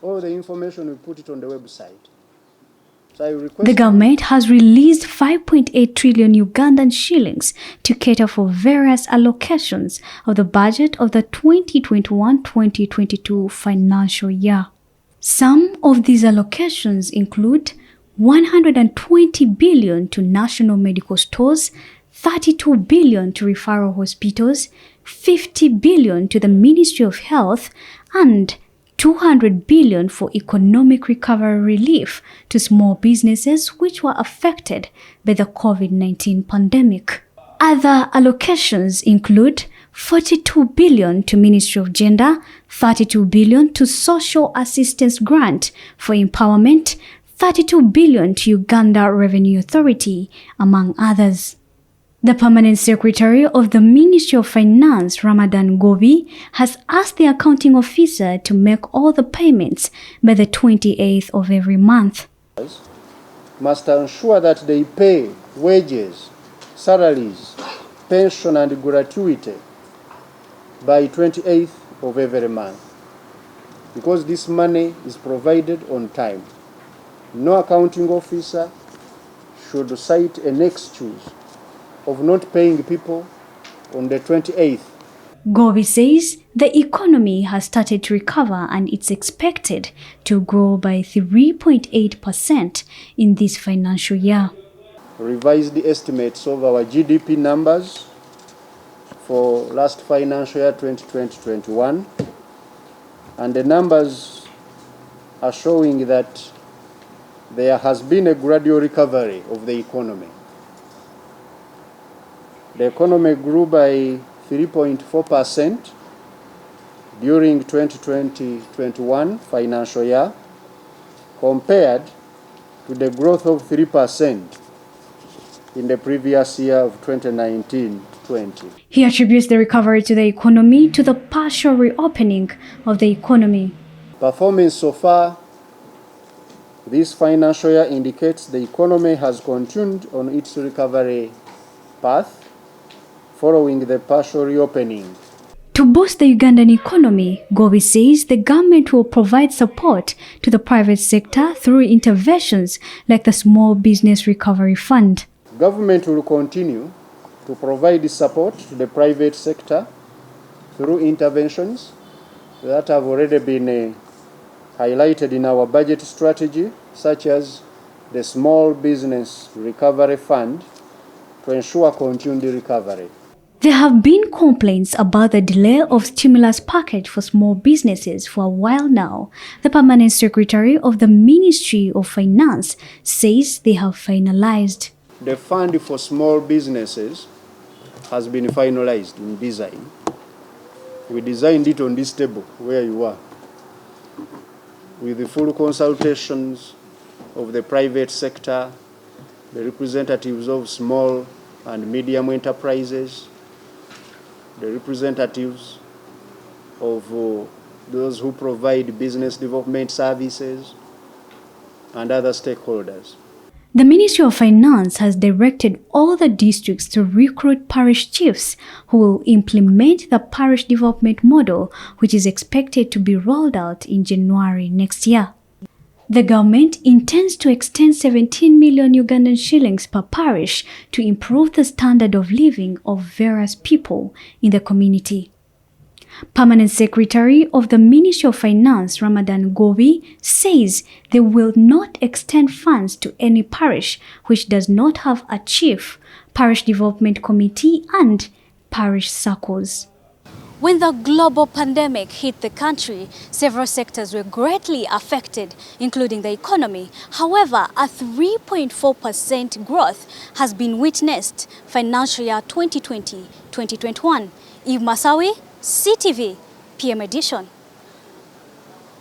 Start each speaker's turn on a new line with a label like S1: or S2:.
S1: All the information, we put it on the website. So I request
S2: the government has released 5.8 trillion Ugandan shillings to cater for various allocations of the budget of the 2021-2022 financial year. Some of these allocations include 120 billion to national medical stores, 32 billion to referral hospitals, 50 billion to the Ministry of Health, and 200 billion for economic recovery relief to small businesses which were affected by the COVID-19 pandemic. Other allocations include 42 billion to Ministry of Gender, 32 billion to Social Assistance Grant for Empowerment, 32 billion to Uganda Revenue Authority, among others. The Permanent Secretary of the Ministry of Finance, Ramadan Gobi, has asked the accounting officer to make all the payments by the 28th of every month.
S1: Must ensure that they pay wages, salaries, pension and gratuity by 28th of every month, because this money is provided on time. No accounting officer should cite an excuse of not paying people on the 28th.
S2: Gobi says the economy has started to recover and it's expected to grow by 3.8% in this financial year.
S1: Revised the estimates of our GDP numbers for last financial year 2020-21, and the numbers are showing that there has been a gradual recovery of the economy. The economy grew by 3.4% during 2020-21 financial year, compared to the growth of 3% in the previous year of 2019-20.
S2: He attributes the recovery to the economy to the partial reopening of the economy.
S1: Performance so far this financial year indicates the economy has continued on its recovery path following the partial reopening.
S2: To boost the Ugandan economy, Gobi says the government will provide support to the private sector through interventions like the Small Business Recovery Fund.
S1: Government will continue to provide support to the private sector through interventions that have already been highlighted in our budget strategy, such as the Small Business Recovery Fund, to ensure continued recovery.
S2: There have been complaints about the delay of stimulus package for small businesses for a while now. The Permanent Secretary of the Ministry of Finance says they have finalized.
S1: The fund for small businesses has been finalized in design. We designed it on this table where you are, with the full consultations of the private sector, the representatives of small and medium enterprises, the representatives of those who provide business development services, and other stakeholders.
S2: The Ministry of Finance has directed all the districts to recruit parish chiefs who will implement the parish development model, which is expected to be rolled out in January next year. The government intends to extend 17 million Ugandan shillings per parish to improve the standard of living of various people in the community. Permanent Secretary of the Ministry of Finance, Ramadan Gobi, says they will not extend funds to any parish which does not have a chief, parish development committee, and parish circles. When the global pandemic hit the country, several sectors were greatly affected, including the economy. However, a 3.4% growth has been witnessed financial year 2020-2021. Eve Masawi, CTV, PM Edition.